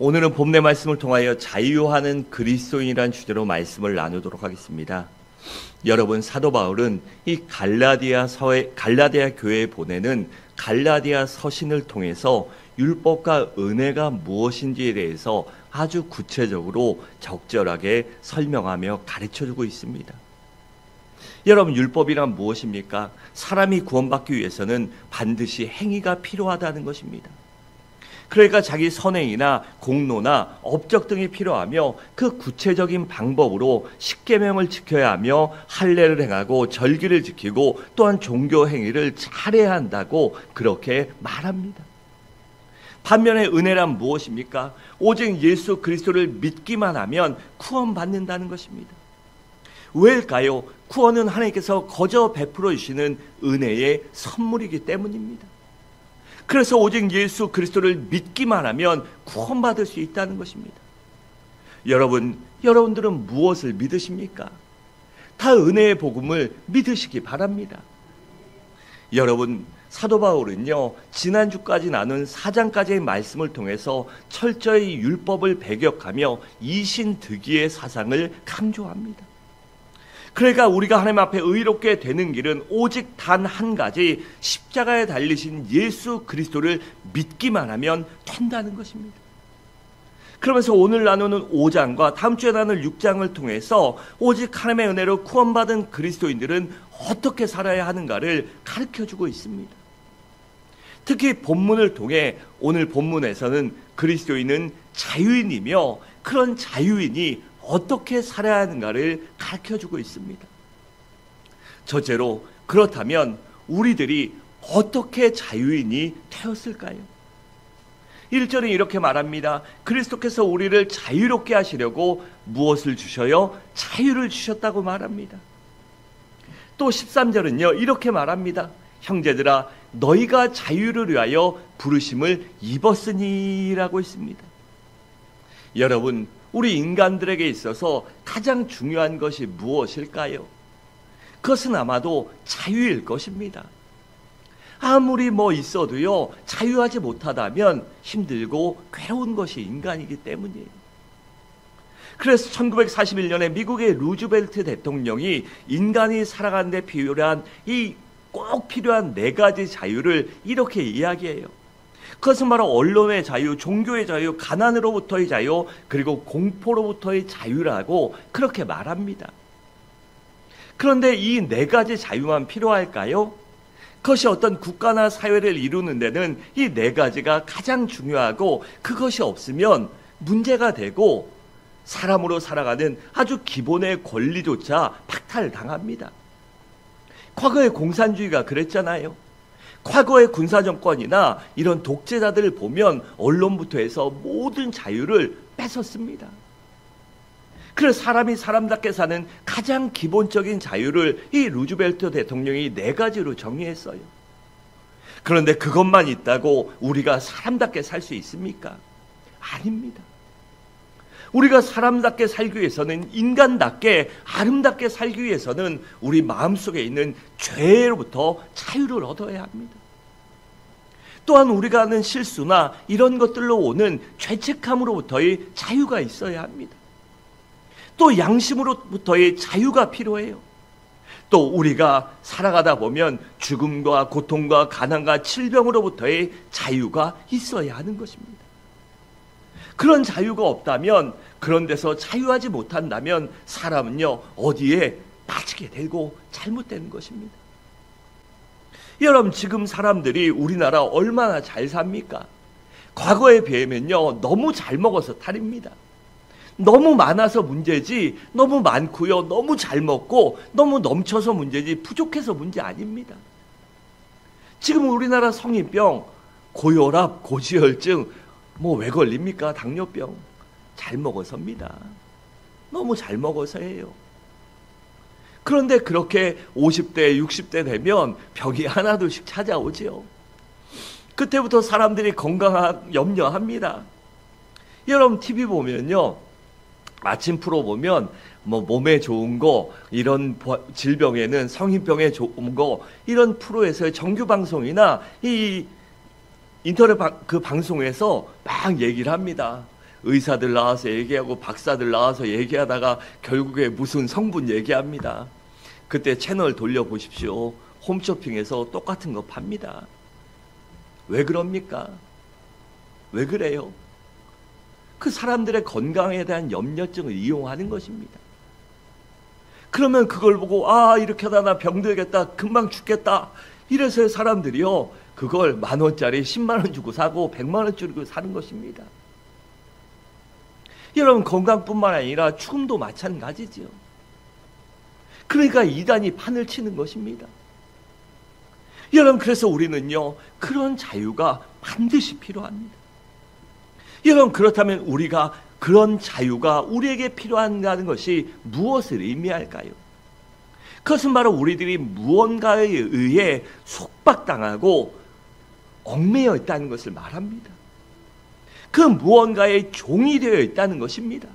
오늘은 본문의 말씀을 통하여 자유하는 그리스도인이라는 주제로 말씀을 나누도록 하겠습니다. 여러분, 사도 바울은 이 갈라디아 교회에 보내는 갈라디아 서신을 통해서 율법과 은혜가 무엇인지에 대해서 아주 구체적으로 적절하게 설명하며 가르쳐주고 있습니다. 여러분, 율법이란 무엇입니까? 사람이 구원받기 위해서는 반드시 행위가 필요하다는 것입니다. 그러니까 자기 선행이나 공로나 업적 등이 필요하며 그 구체적인 방법으로 십계명을 지켜야 하며 할례를 행하고 절기를 지키고 또한 종교 행위를 잘해야 한다고 그렇게 말합니다. 반면에 은혜란 무엇입니까? 오직 예수 그리스도를 믿기만 하면 구원받는다는 것입니다. 왜일까요? 구원은 하나님께서 거저 베풀어 주시는 은혜의 선물이기 때문입니다. 그래서 오직 예수 그리스도를 믿기만 하면 구원받을 수 있다는 것입니다. 여러분들은 무엇을 믿으십니까? 다 은혜의 복음을 믿으시기 바랍니다. 여러분, 사도 바울은요, 지난주까지 나눈 4장까지의 말씀을 통해서 철저히 율법을 배격하며 이신득의의 사상을 강조합니다. 그러니까 우리가 하나님 앞에 의롭게 되는 길은 오직 단 한 가지, 십자가에 달리신 예수 그리스도를 믿기만 하면 된다는 것입니다. 그러면서 오늘 나누는 5장과 다음 주에 나눌 6장을 통해서 오직 하나님의 은혜로 구원받은 그리스도인들은 어떻게 살아야 하는가를 가르쳐주고 있습니다. 특히 본문을 통해 오늘 본문에서는 그리스도인은 자유인이며 그런 자유인이 어떻게 살아야 하는가를 가르쳐주고 있습니다. 첫째로, 그렇다면 우리들이 어떻게 자유인이 되었을까요? 1절은 이렇게 말합니다. 그리스도께서 우리를 자유롭게 하시려고 무엇을 주셔요? 자유를 주셨다고 말합니다. 또 13절은요, 이렇게 말합니다. 형제들아, 너희가 자유를 위하여 부르심을 입었으니라고 있습니다. 여러분, 우리 인간들에게 있어서 가장 중요한 것이 무엇일까요? 그것은 아마도 자유일 것입니다. 아무리 있어도요, 자유하지 못하다면 힘들고 괴로운 것이 인간이기 때문이에요. 그래서 1941년에 미국의 루즈벨트 대통령이 인간이 살아가는 데 필요한 꼭 필요한 4가지 자유를 이렇게 이야기해요. 그것은 바로 언론의 자유, 종교의 자유, 가난으로부터의 자유, 그리고 공포로부터의 자유라고 그렇게 말합니다. 그런데 이 4가지 자유만 필요할까요? 그것이 어떤 국가나 사회를 이루는 데는 이 4가지가 가장 중요하고 그것이 없으면 문제가 되고 사람으로 살아가는 아주 기본의 권리조차 박탈당합니다. 과거의 공산주의가 그랬잖아요. 과거의 군사정권이나 이런 독재자들을 보면 언론부터 해서 모든 자유를 뺏었습니다. 그래서 사람이 사람답게 사는 가장 기본적인 자유를 이 루즈벨트 대통령이 4가지로 정의했어요. 그런데 그것만 있다고 우리가 사람답게 살 수 있습니까? 아닙니다. 우리가 사람답게 살기 위해서는, 인간답게 아름답게 살기 위해서는 우리 마음속에 있는 죄로부터 자유를 얻어야 합니다. 또한 우리가 하는 실수나 이런 것들로 오는 죄책감으로부터의 자유가 있어야 합니다. 또 양심으로부터의 자유가 필요해요. 또 우리가 살아가다 보면 죽음과 고통과 가난과 질병으로부터의 자유가 있어야 하는 것입니다. 그런 자유가 없다면, 그런 데서 자유하지 못한다면 사람은요, 어디에 빠지게 되고 잘못되는 것입니다. 여러분, 지금 사람들이 우리나라 얼마나 잘 삽니까? 과거에 비하면요, 너무 잘 먹어서 탈입니다. 너무 많아서 문제지, 너무 많고요, 너무 잘 먹고 너무 넘쳐서 문제지 부족해서 문제 아닙니다. 지금 우리나라 성인병, 고혈압, 고지혈증 왜 걸립니까? 당뇨병. 잘 먹어서입니다. 너무 잘 먹어서예요. 그런데 그렇게 50대, 60대 되면 병이 하나둘씩 찾아오죠. 그때부터 사람들이 건강 염려합니다. 여러분, TV 보면요, 아침 프로 보면 몸에 좋은 거, 이런 질병에는 성인병에 좋은 거, 이런 프로에서의 정규 방송이나 이 인터넷 그 방송에서 막 얘기를 합니다. 의사들 나와서 얘기하고 박사들 나와서 얘기하다가 결국에 무슨 성분 얘기합니다. 그때 채널 돌려보십시오. 홈쇼핑에서 똑같은 거 팝니다. 왜 그럽니까? 왜 그래요? 그 사람들의 건강에 대한 염려증을 이용하는 것입니다. 그러면 그걸 보고 이렇게 하다 나 병들겠다, 금방 죽겠다, 이래서 사람들이요 그걸 10,000원짜리 10만 원 주고 사고 100만 원 주고 사는 것입니다. 여러분, 건강뿐만 아니라 죽음도 마찬가지지요. 그러니까 이단이 판을 치는 것입니다. 여러분, 그래서 우리는요 그런 자유가 반드시 필요합니다. 여러분, 그렇다면 우리가 그런 자유가 우리에게 필요한다는 것이 무엇을 의미할까요? 그것은 바로 우리들이 무언가에 의해 속박당하고 얽매여 있다는 것을 말합니다. 그 무언가의 종이 되어 있다는 것입니다.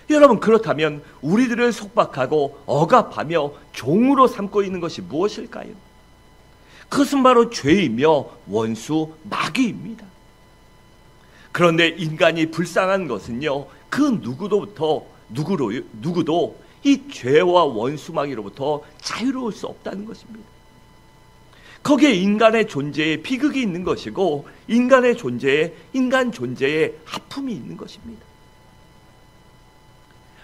여러분, 그렇다면 우리들을 속박하고 억압하며 종으로 삼고 있는 것이 무엇일까요? 그것은 바로 죄이며 원수 마귀입니다. 그런데 인간이 불쌍한 것은요 그 누구도 이 죄와 원수 마귀로부터 자유로울 수 없다는 것입니다. 거기에 인간의 존재에 비극이 있는 것이고 인간 존재에 아픔이 있는 것입니다.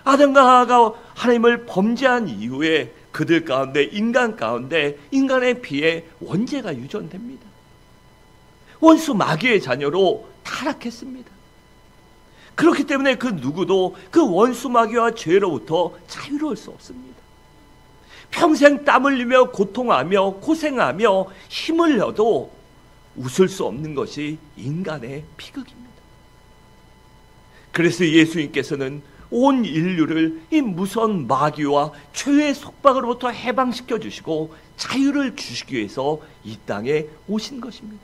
아담과 하와가 하나님을 범죄한 이후에 그들 가운데, 인간 가운데 인간의 피에 원죄가 유전됩니다. 원수 마귀의 자녀로 타락했습니다. 그렇기 때문에 그 누구도 그 원수 마귀와 죄로부터 자유로울 수 없습니다. 평생 땀 흘리며 고통하며 고생하며 힘을 내도 웃을 수 없는 것이 인간의 비극입니다. 그래서 예수님께서는 온 인류를 이 무서운 마귀와 죄의 속박으로부터 해방시켜 주시고 자유를 주시기 위해서 이 땅에 오신 것입니다.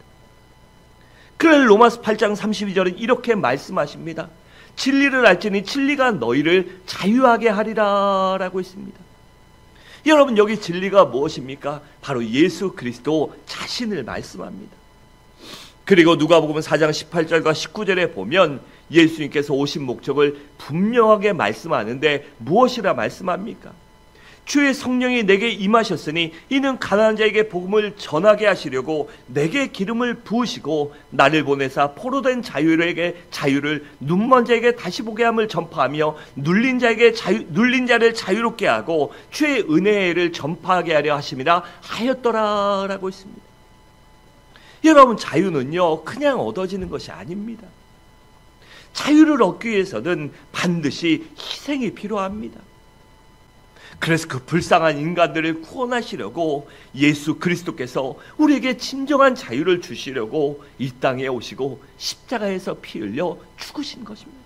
그래서 로마서 8장 32절은 이렇게 말씀하십니다. 진리를 알지니 진리가 너희를 자유하게 하리라 라고 했습니다. 여러분, 여기 진리가 무엇입니까? 바로 예수 그리스도 자신을 말씀합니다. 그리고 누가복음 4장 18절과 19절에 보면 예수님께서 오신 목적을 분명하게 말씀하는데 무엇이라 말씀합니까? 주의 성령이 내게 임하셨으니 이는 가난한 자에게 복음을 전하게 하시려고 내게 기름을 부으시고 나를 보내사 포로된 자유를 눈먼 자에게 다시 보게 함을 전파하며 눌린 자를 자유롭게 하고 주의 은혜를 전파하게 하려 하심이라 하였더라 라고 했습니다. 여러분, 자유는요 그냥 얻어지는 것이 아닙니다. 자유를 얻기 위해서는 반드시 희생이 필요합니다. 그래서 그 불쌍한 인간들을 구원하시려고 예수 그리스도께서 우리에게 진정한 자유를 주시려고 이 땅에 오시고 십자가에서 피 흘려 죽으신 것입니다.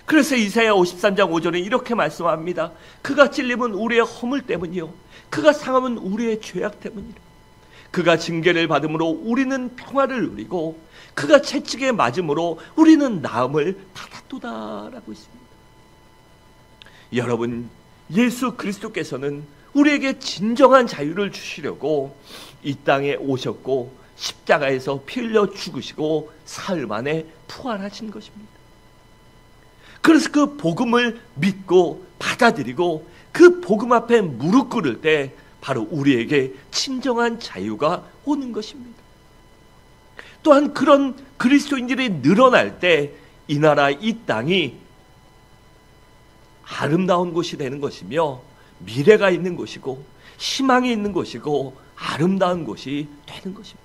그래서 이사야 53장 5절에 이렇게 말씀합니다. 그가 찔림은 우리의 허물 때문이요 그가 상함은 우리의 죄악 때문이라. 그가 징계를 받음으로 우리는 평화를 누리고 그가 채찍에 맞음으로 우리는 나음을 받았도다라고 있습니다. 여러분, 예수 그리스도께서는 우리에게 진정한 자유를 주시려고 이 땅에 오셨고 십자가에서 피 흘려 죽으시고 사흘 만에 부활하신 것입니다. 그래서 그 복음을 믿고 받아들이고 그 복음 앞에 무릎 꿇을 때 바로 우리에게 진정한 자유가 오는 것입니다. 또한 그런 그리스도인들이 늘어날 때 이 나라, 이 땅이 아름다운 곳이 되는 것이며 미래가 있는 곳이고 희망이 있는 곳이고 아름다운 곳이 되는 것입니다.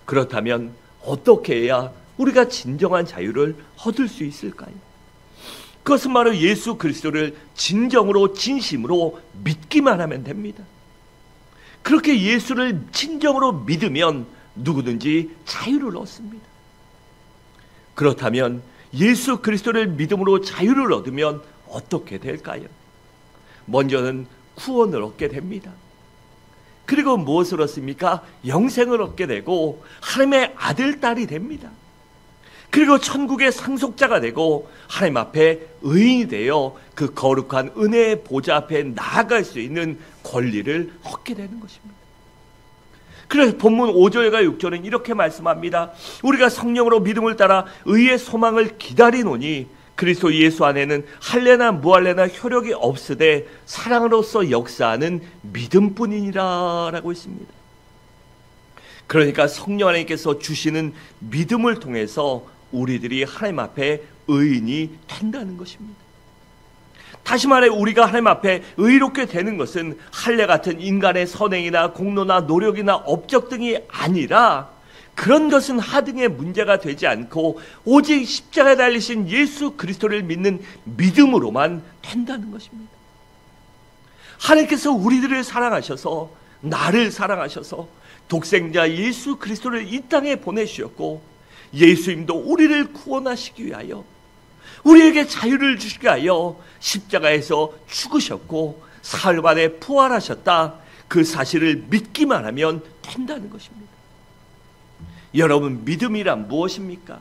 그렇다면 어떻게 해야 우리가 진정한 자유를 얻을 수 있을까요? 그것은 바로 예수 그리스도를 진정으로 진심으로 믿기만 하면 됩니다. 그렇게 예수를 진정으로 믿으면 누구든지 자유를 얻습니다. 그렇다면 예수 그리스도를 믿음으로 자유를 얻으면 어떻게 될까요? 먼저는 구원을 얻게 됩니다. 그리고 무엇을 얻습니까? 영생을 얻게 되고 하나님의 아들, 딸이 됩니다. 그리고 천국의 상속자가 되고 하나님 앞에 의인이 되어 그 거룩한 은혜의 보좌 앞에 나아갈 수 있는 권리를 얻게 되는 것입니다. 그래서 본문 5절과 6절은 이렇게 말씀합니다. 우리가 성령으로 믿음을 따라 의의 소망을 기다리노니 그리스도 예수 안에는 할례나 무할례나 효력이 없으되 사랑으로서 역사하는 믿음뿐이니라 라고 했습니다. 그러니까 성령 하나님께서 주시는 믿음을 통해서 우리들이 하나님 앞에 의인이 된다는 것입니다. 다시 말해 우리가 하나님 앞에 의롭게 되는 것은 할례 같은 인간의 선행이나 공로나 노력이나 업적 등이 아니라 그런 것은 하등의 문제가 되지 않고 오직 십자가에 달리신 예수 그리스도를 믿는 믿음으로만 된다는 것입니다. 하나님께서 우리들을 사랑하셔서 나를 사랑하셔서 독생자 예수 그리스도를 이 땅에 보내주셨고 예수님도 우리를 구원하시기 위하여 우리에게 자유를 주시기 위하여 십자가에서 죽으셨고 사흘 만에 부활하셨다. 그 사실을 믿기만 하면 된다는 것입니다. 여러분, 믿음이란 무엇입니까?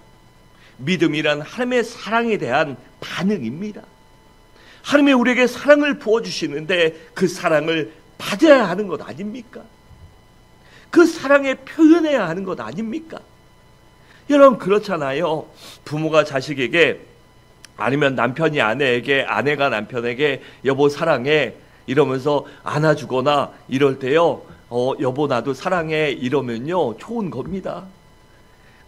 믿음이란 하나님의 사랑에 대한 반응입니다. 하나님이 우리에게 사랑을 부어주시는데 그 사랑을 받아야 하는 것 아닙니까? 그 사랑에 표현해야 하는 것 아닙니까? 여러분, 그렇잖아요. 부모가 자식에게 아니면 남편이 아내에게, 아내가 남편에게 여보 사랑해 이러면서 안아주거나 이럴 때요, 여보 나도 사랑해 이러면요 좋은 겁니다.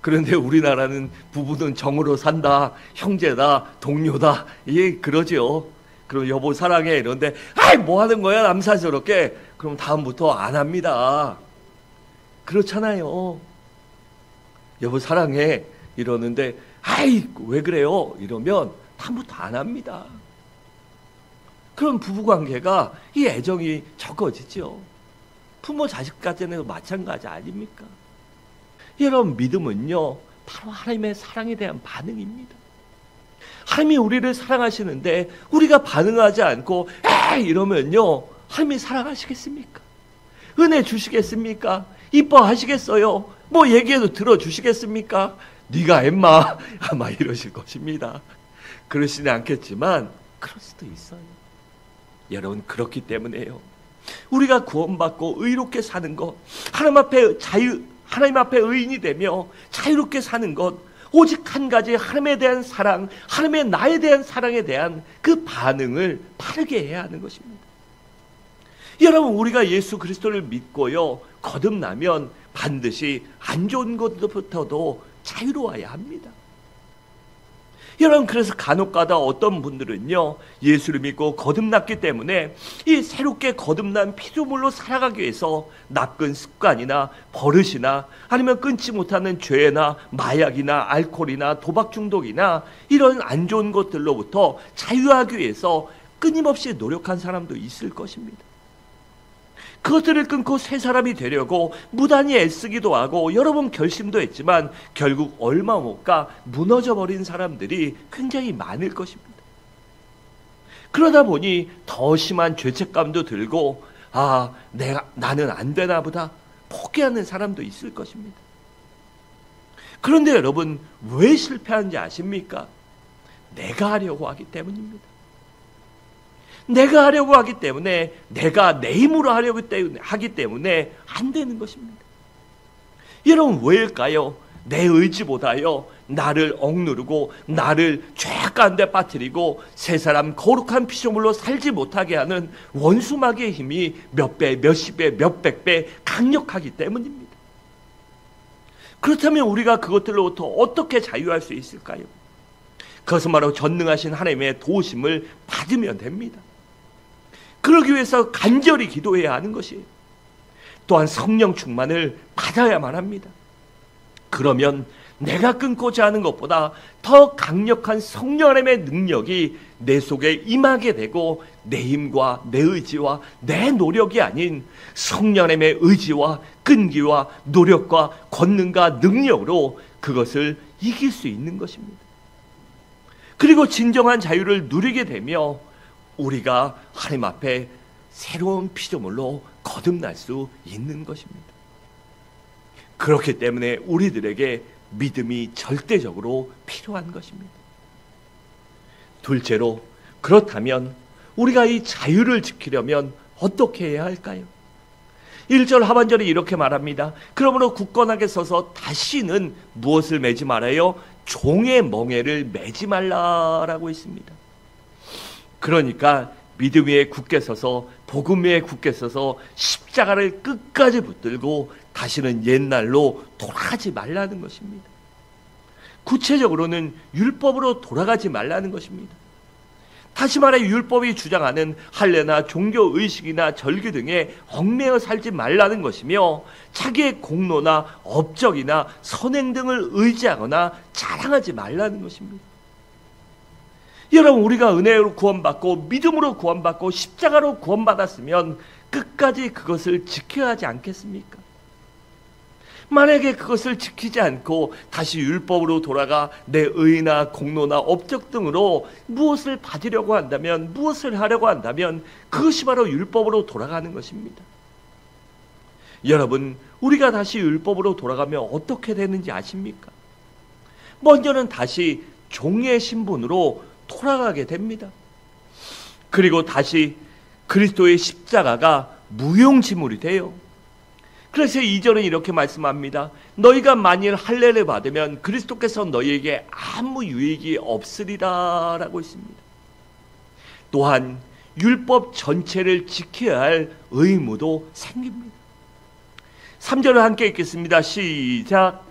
그런데 우리나라는 부부는 정으로 산다, 형제다, 동료다, 예, 그러죠. 그럼 여보 사랑해 이러는데 아이 뭐 하는 거야 남사스럽게, 그럼 다음부터 안 합니다. 그렇잖아요. 여보 사랑해 이러는데 아이 왜 그래요 이러면 다음부터 안 합니다. 그럼 부부관계가 이 애정이 적어지죠. 부모 자식까지는 마찬가지 아닙니까? 여러분, 믿음은요 바로 하나님의 사랑에 대한 반응입니다. 하나님이 우리를 사랑하시는데 우리가 반응하지 않고 에이 이러면요 하나님이 사랑하시겠습니까? 은혜 주시겠습니까? 이뻐하시겠어요? 뭐 얘기해도 들어주시겠습니까? 네가 엠마 아마 이러실 것입니다. 그러시지 않겠지만 그럴 수도 있어요. 여러분, 그렇기 때문에요 우리가 구원받고 의롭게 사는 것, 하나님 앞에 의인이 되며 자유롭게 사는 것, 오직 한 가지 하나님에 대한 사랑, 하나님의 나에 대한 사랑에 대한 그 반응을 바르게 해야 하는 것입니다. 여러분, 우리가 예수 그리스도를 믿고요 거듭나면 반드시 안 좋은 것부터도 자유로워야 합니다. 여러분, 그래서 간혹가다 어떤 분들은요 예수를 믿고 거듭났기 때문에 이 새롭게 거듭난 피조물로 살아가기 위해서 나쁜 습관이나 버릇이나 아니면 끊지 못하는 죄나 마약이나 알코올이나 도박 중독이나 이런 안 좋은 것들로부터 자유하기 위해서 끊임없이 노력한 사람도 있을 것입니다. 그것들을 끊고 새 사람이 되려고 무단히 애쓰기도 하고 여러 번 결심도 했지만 결국 얼마 못 가 무너져버린 사람들이 굉장히 많을 것입니다. 그러다 보니 더 심한 죄책감도 들고 나는 안 되나 보다 포기하는 사람도 있을 것입니다. 그런데 여러분, 왜 실패하는지 아십니까? 내가 하려고 하기 때문입니다. 내가 하려고 하기 때문에, 내가 내 힘으로 하려고 하기 때문에 안 되는 것입니다. 여러분, 왜일까요? 내 의지보다요 나를 억누르고 나를 죄 가운데 빠뜨리고 새 사람 거룩한 피조물로 살지 못하게 하는 원수마귀의 힘이 몇 배, 몇십 배, 몇백 배 강력하기 때문입니다. 그렇다면 우리가 그것들로부터 어떻게 자유할 수 있을까요? 그것은 바로 전능하신 하나님의 도우심을 받으면 됩니다. 그러기 위해서 간절히 기도해야 하는 것이에요. 또한 성령 충만을 받아야만 합니다. 그러면 내가 끊고자 하는 것보다 더 강력한 성령 하나님의 능력이 내 속에 임하게 되고 내 힘과 내 의지와 내 노력이 아닌 성령 하나님의 의지와 끈기와 노력과 권능과 능력으로 그것을 이길 수 있는 것입니다. 그리고 진정한 자유를 누리게 되며 우리가 하나님 앞에 새로운 피조물로 거듭날 수 있는 것입니다. 그렇기 때문에 우리들에게 믿음이 절대적으로 필요한 것입니다. 둘째로, 그렇다면 우리가 이 자유를 지키려면 어떻게 해야 할까요? 1절 하반절에 이렇게 말합니다. 그러므로 굳건하게 서서 다시는 무엇을 매지 말아요? 종의 멍에를 매지 말라라고 했습니다. 그러니까 믿음 위에 굳게 서서, 복음 위에 굳게 서서 십자가를 끝까지 붙들고 다시는 옛날로 돌아가지 말라는 것입니다. 구체적으로는 율법으로 돌아가지 말라는 것입니다. 다시 말해 율법이 주장하는 할례나 종교의식이나 절기 등에 얽매여 살지 말라는 것이며, 자기의 공로나 업적이나 선행 등을 의지하거나 자랑하지 말라는 것입니다. 여러분, 우리가 은혜로 구원받고 믿음으로 구원받고 십자가로 구원받았으면 끝까지 그것을 지켜야 하지 않겠습니까? 만약에 그것을 지키지 않고 다시 율법으로 돌아가 내 의나 공로나 업적 등으로 무엇을 받으려고 한다면, 무엇을 하려고 한다면 그것이 바로 율법으로 돌아가는 것입니다. 여러분, 우리가 다시 율법으로 돌아가면 어떻게 되는지 아십니까? 먼저는 다시 종의 신분으로 돌아가게 됩니다. 그리고 다시 그리스도의 십자가가 무용지물이 돼요. 그래서 2절은 이렇게 말씀합니다. 너희가 만일 할례를 받으면 그리스도께서 너희에게 아무 유익이 없으리라 라고 있습니다. 또한 율법 전체를 지켜야 할 의무도 생깁니다. 3절을 함께 읽겠습니다. 시작.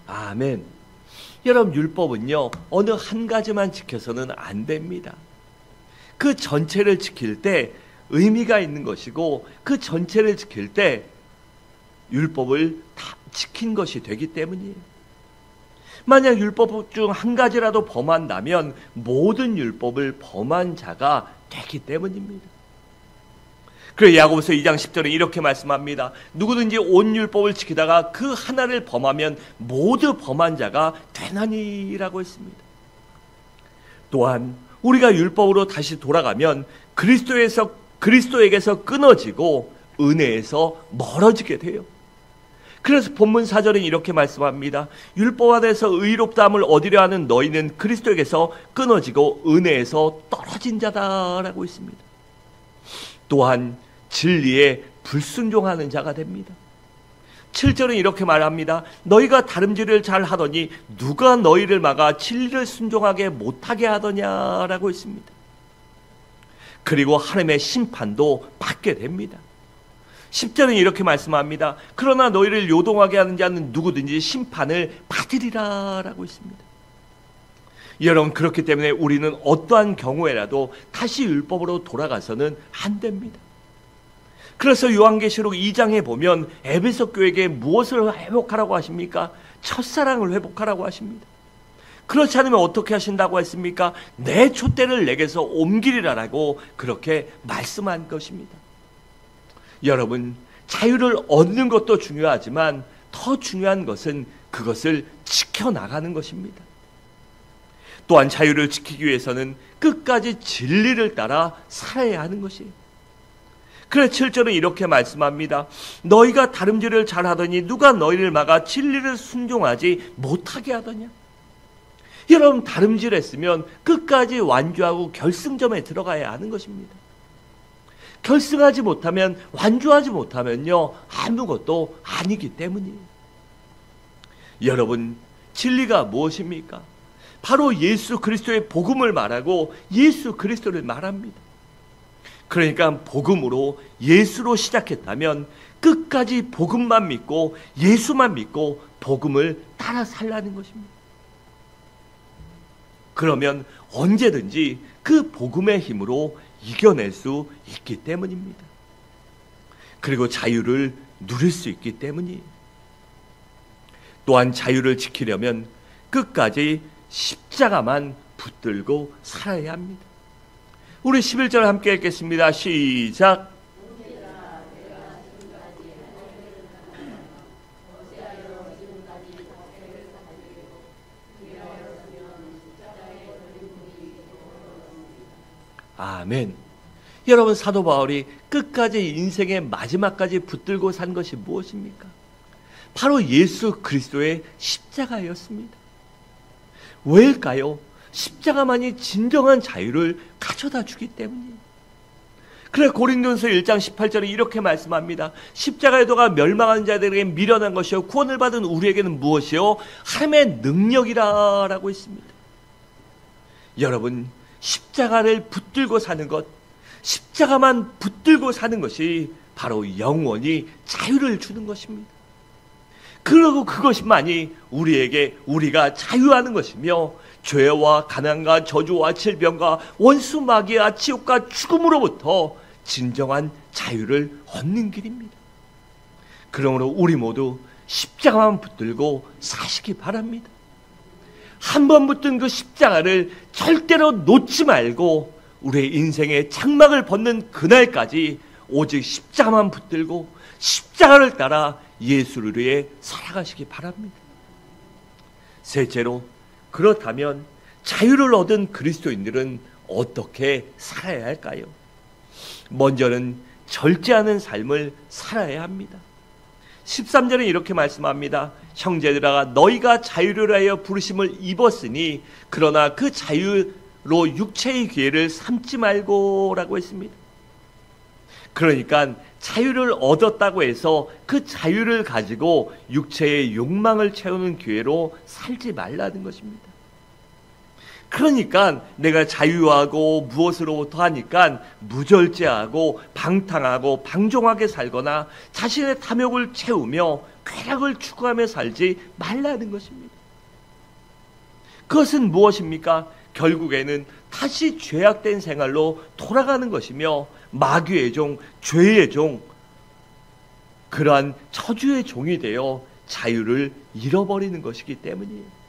아멘. 여러분, 율법은요, 어느 한 가지만 지켜서는 안 됩니다. 그 전체를 지킬 때 의미가 있는 것이고, 그 전체를 지킬 때 율법을 다 지킨 것이 되기 때문이에요. 만약 율법 중 한 가지라도 범한다면 모든 율법을 범한 자가 되기 때문입니다. 그래서 야고보서 2장 10절에 이렇게 말씀합니다. 누구든지 온 율법을 지키다가 그 하나를 범하면 모두 범한 자가 되나니라고 했습니다. 또한 우리가 율법으로 다시 돌아가면 그리스도에게서 끊어지고 은혜에서 멀어지게 돼요. 그래서 본문 4절은 이렇게 말씀합니다. 율법 안에서 의롭다함을 얻으려 하는 너희는 그리스도에게서 끊어지고 은혜에서 떨어진 자다라고 했습니다. 또한 진리에 불순종하는 자가 됩니다. 7절은 이렇게 말합니다. 너희가 다름질을 잘 하더니 누가 너희를 막아 진리를 순종하게 못하게 하더냐라고 했습니다. 그리고 하나님의 심판도 받게 됩니다. 10절은 이렇게 말씀합니다. 그러나 너희를 요동하게 하는 자는 누구든지 심판을 받으리라 라고 했습니다. 여러분, 그렇기 때문에 우리는 어떠한 경우에라도 다시 율법으로 돌아가서는 안 됩니다. 그래서 요한계시록 2장에 보면 에베소 교회에게 무엇을 회복하라고 하십니까? 첫사랑을 회복하라고 하십니다. 그렇지 않으면 어떻게 하신다고 했습니까? 내 촛대를 내게서 옮기리라라고 그렇게 말씀한 것입니다. 여러분, 자유를 얻는 것도 중요하지만 더 중요한 것은 그것을 지켜나가는 것입니다. 또한 자유를 지키기 위해서는 끝까지 진리를 따라 살아야 하는 것이에요. 그래서 7절은 이렇게 말씀합니다. 너희가 다름질을 잘하더니 누가 너희를 막아 진리를 순종하지 못하게 하더냐. 여러분, 다름질했으면 끝까지 완주하고 결승점에 들어가야 하는 것입니다. 결승하지 못하면, 완주하지 못하면요, 아무것도 아니기 때문이에요. 여러분, 진리가 무엇입니까? 바로 예수 그리스도의 복음을 말하고 예수 그리스도를 말합니다. 그러니까 복음으로, 예수로 시작했다면 끝까지 복음만 믿고 예수만 믿고 복음을 따라 살라는 것입니다. 그러면 언제든지 그 복음의 힘으로 이겨낼 수 있기 때문입니다. 그리고 자유를 누릴 수 있기 때문이에요. 또한 자유를 지키려면 끝까지 십자가만 붙들고 살아야 합니다. 우리 11절 함께 읽겠습니다. 시작. 아멘. 여러분, 사도 바울이 끝까지 인생의 마지막까지 붙들고 산 것이 무엇입니까? 바로 예수 그리스도의 십자가였습니다. 왜일까요? 십자가만이 진정한 자유를 가져다 주기 때문이에요. 그래 고린도전서 1장 18절에 이렇게 말씀합니다. 십자가의 도가 멸망하는 자들에게 미련한 것이요 구원을 받은 우리에게는 무엇이요? 하나님의 능력이라 라고 했습니다. 여러분, 십자가를 붙들고 사는 것, 십자가만 붙들고 사는 것이 바로 영원히 자유를 주는 것입니다. 그리고 그것만이 우리가 자유하는 것이며 죄와 가난과 저주와 질병과 원수 마귀와 지옥과 죽음으로부터 진정한 자유를 얻는 길입니다. 그러므로 우리 모두 십자가만 붙들고 사시기 바랍니다. 한 번 붙든 그 십자가를 절대로 놓지 말고 우리의 인생의 장막을 벗는 그날까지 오직 십자가만 붙들고 십자가를 따라 예수를 위해 살아가시기 바랍니다. 셋째로, 그렇다면 자유를 얻은 그리스도인들은 어떻게 살아야 할까요? 먼저는 절제하는 삶을 살아야 합니다. 13절에 이렇게 말씀합니다. 형제들아, 너희가 자유를 하여 부르심을 입었으니 그러나 그 자유로 육체의 기회를 삼지 말고 라고 했습니다. 그러니까 자유를 얻었다고 해서 그 자유를 가지고 육체의 욕망을 채우는 기회로 살지 말라는 것입니다. 그러니까 내가 자유하고 무엇으로부터 하니까 무절제하고 방탕하고 방종하게 살거나 자신의 탐욕을 채우며 쾌락을 추구하며 살지 말라는 것입니다. 그것은 무엇입니까? 결국에는 다시 죄악된 생활로 돌아가는 것이며 마귀의 종, 죄의 종, 그러한 저주의 종이 되어 자유를 잃어버리는 것이기 때문이에요.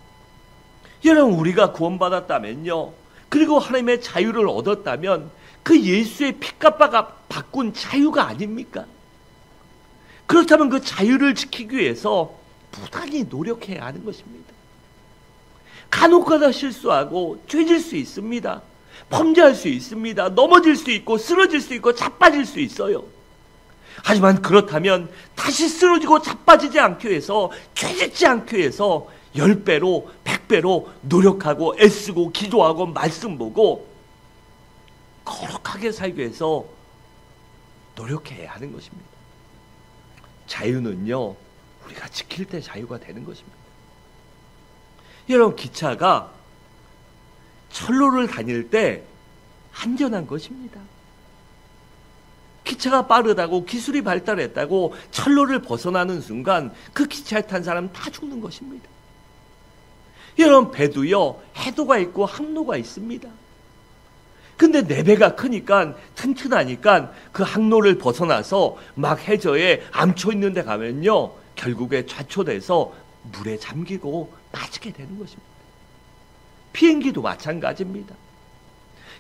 여러분, 우리가 구원받았다면요, 그리고 하나님의 자유를 얻었다면 그 예수의 피값 바꾼 자유가 아닙니까? 그렇다면 그 자유를 지키기 위해서 부단히 노력해야 하는 것입니다. 간혹가다 실수하고 죄질 수 있습니다. 범죄할 수 있습니다. 넘어질 수 있고 쓰러질 수 있고 자빠질 수 있어요. 하지만 그렇다면 다시 쓰러지고 자빠지지 않기 위해서, 죄짓지 않기 위해서 10배로 100배로 노력하고 애쓰고 기도하고 말씀 보고 거룩하게 살기 위해서 노력해야 하는 것입니다. 자유는요, 우리가 지킬 때 자유가 되는 것입니다. 여러분, 기차가 철로를 다닐 때 안전한 것입니다. 기차가 빠르다고 기술이 발달했다고 철로를 벗어나는 순간 그 기차에 탄 사람은 다 죽는 것입니다. 여러분, 배도요, 해도가 있고 항로가 있습니다. 근데 내 배가 크니까 튼튼하니까 그 항로를 벗어나서 막 해저에 암초 있는 데 가면요, 결국에 좌초돼서 물에 잠기고 빠지게 되는 것입니다. 비행기도 마찬가지입니다.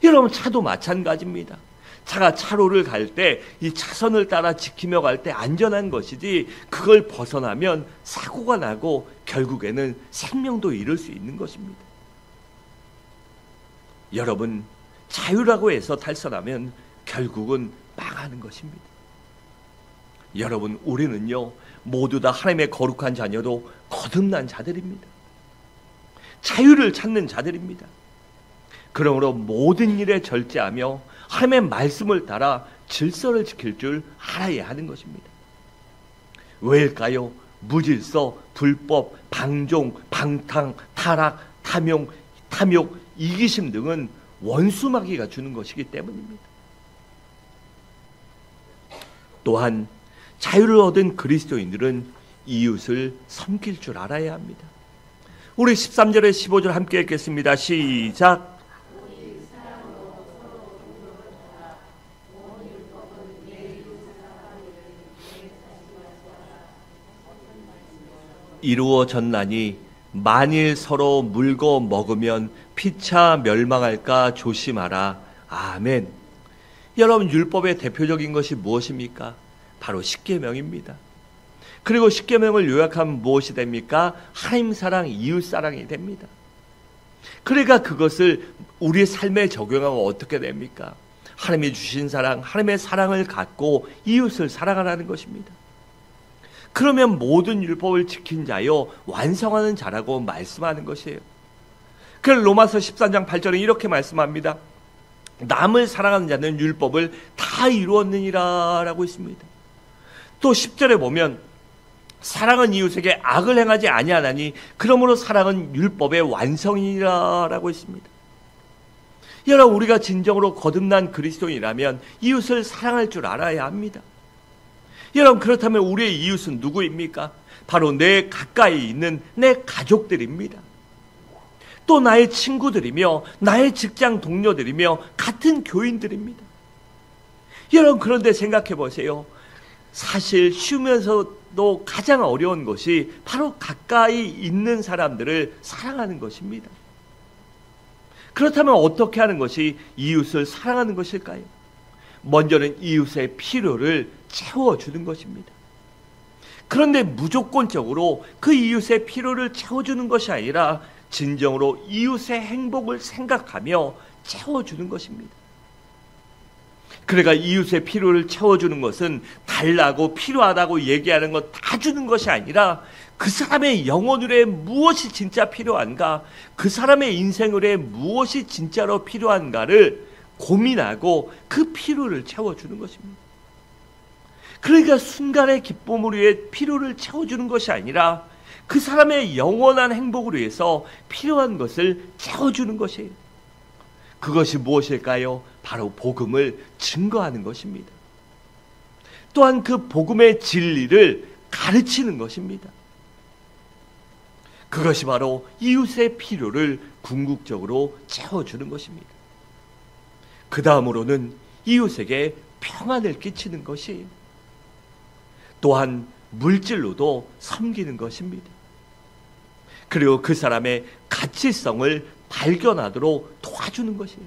여러분, 차도 마찬가지입니다. 차가 차로를 갈 때 이 차선을 따라 지키며 갈 때 안전한 것이지, 그걸 벗어나면 사고가 나고 결국에는 생명도 잃을 수 있는 것입니다. 여러분, 자유라고 해서 탈선하면 결국은 망하는 것입니다. 여러분, 우리는요, 모두 다 하나님의 거룩한 자녀도 거듭난 자들입니다. 자유를 찾는 자들입니다. 그러므로 모든 일에 절제하며 하나님의 말씀을 따라 질서를 지킬 줄 알아야 하는 것입니다. 왜일까요? 무질서, 불법, 방종, 방탕, 타락, 탐욕, 이기심 등은 원수마귀가 주는 것이기 때문입니다. 또한 자유를 얻은 그리스도인들은 이웃을 섬길 줄 알아야 합니다. 우리 13절에 15절 함께 읽겠습니다. 시작. 이루어졌나니 만일 서로 물고 먹으면 피차 멸망할까 조심하라. 아멘. 여러분, 율법의 대표적인 것이 무엇입니까? 바로 십계명입니다. 그리고 십계명을 요약하면 무엇이 됩니까? 하나님 사랑, 이웃 사랑이 됩니다. 그러니까 그것을 우리 삶에 적용하면 어떻게 됩니까? 하나님이 주신 사랑, 하나님의 사랑을 갖고 이웃을 사랑하라는 것입니다. 그러면 모든 율법을 지킨 자요 완성하는 자라고 말씀하는 것이에요. 로마서 13장 8절에 이렇게 말씀합니다. 남을 사랑하는 자는 율법을 다 이루었느니라 라고 있습니다. 또 10절에 보면 사랑은 이웃에게 악을 행하지 아니하나니 그러므로 사랑은 율법의 완성이니라 라고 있습니다. 여러분, 우리가 진정으로 거듭난 그리스도인이라면 이웃을 사랑할 줄 알아야 합니다. 여러분, 그렇다면 우리의 이웃은 누구입니까? 바로 내 가까이 있는 내 가족들입니다. 또 나의 친구들이며 나의 직장 동료들이며 같은 교인들입니다. 여러분, 그런데 생각해 보세요. 사실 쉬우면서도 가장 어려운 것이 바로 가까이 있는 사람들을 사랑하는 것입니다. 그렇다면 어떻게 하는 것이 이웃을 사랑하는 것일까요? 먼저는 이웃의 필요를 채워주는 것입니다. 그런데 무조건적으로 그 이웃의 필요를 채워주는 것이 아니라 진정으로 이웃의 행복을 생각하며 채워주는 것입니다. 그러니까 이웃의 필요를 채워주는 것은 달라고 필요하다고 얘기하는 것 다 주는 것이 아니라 그 사람의 영혼을 무엇이 진짜 필요한가, 그 사람의 인생을 무엇이 진짜로 필요한가를 고민하고 그 필요를 채워주는 것입니다. 그러니까 순간의 기쁨을 위해 필요를 채워주는 것이 아니라 그 사람의 영원한 행복을 위해서 필요한 것을 채워주는 것이에요. 그것이 무엇일까요? 바로 복음을 증거하는 것입니다. 또한 그 복음의 진리를 가르치는 것입니다. 그것이 바로 이웃의 필요를 궁극적으로 채워주는 것입니다. 그 다음으로는 이웃에게 평안을 끼치는 것이에요. 또한 물질로도 섬기는 것입니다. 그리고 그 사람의 가치성을 발견하도록 도와주는 것이에요.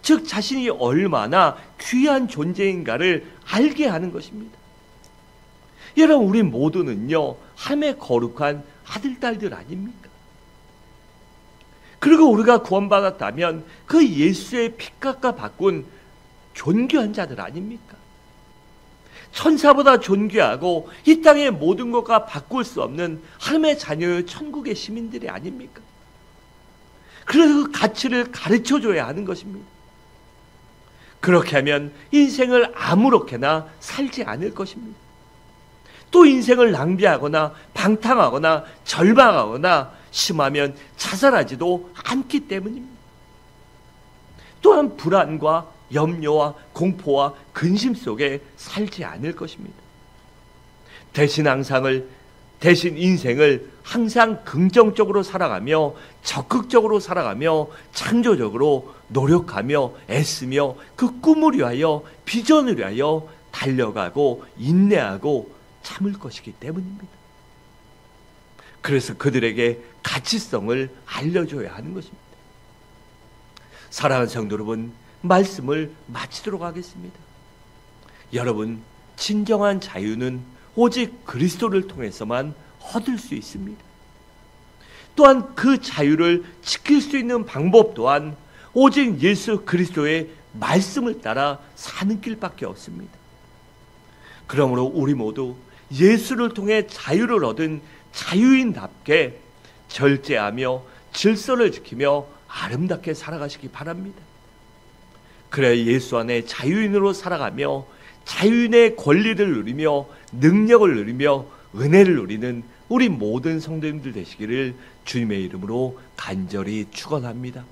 즉 자신이 얼마나 귀한 존재인가를 알게 하는 것입니다. 여러분, 우리 모두는요 하나님의 거룩한 아들, 딸들 아닙니까? 그리고 우리가 구원받았다면 그 예수의 피값과 바꾼 존귀한 자들 아닙니까? 천사보다 존귀하고 이 땅의 모든 것과 바꿀 수 없는 하나님의 자녀의 천국의 시민들이 아닙니까? 그래서 그 가치를 가르쳐줘야 하는 것입니다. 그렇게 하면 인생을 아무렇게나 살지 않을 것입니다. 또 인생을 낭비하거나 방탕하거나 절망하거나 심하면 자살하지도 않기 때문입니다. 또한 불안과 염려와 공포와 근심 속에 살지 않을 것입니다. 대신 인생을 항상 긍정적으로 살아가며 적극적으로 살아가며 창조적으로 노력하며 애쓰며 그 꿈을 위하여 비전을 위하여 달려가고 인내하고 참을 것이기 때문입니다. 그래서 그들에게 가치성을 알려줘야 하는 것입니다. 사랑하는 성도 여러분, 말씀을 마치도록 하겠습니다. 여러분, 진정한 자유는 오직 그리스도를 통해서만 얻을 수 있습니다. 또한 그 자유를 지킬 수 있는 방법 또한 오직 예수 그리스도의 말씀을 따라 사는 길밖에 없습니다. 그러므로 우리 모두 예수를 통해 자유를 얻은 자유인답게 절제하며 질서를 지키며 아름답게 살아가시기 바랍니다. 그래야 예수 안에 자유인으로 살아가며 자유인의 권리를 누리며 능력을 누리며 은혜를 누리는 우리 모든 성도님들 되시기를 주님의 이름으로 간절히 축원합니다.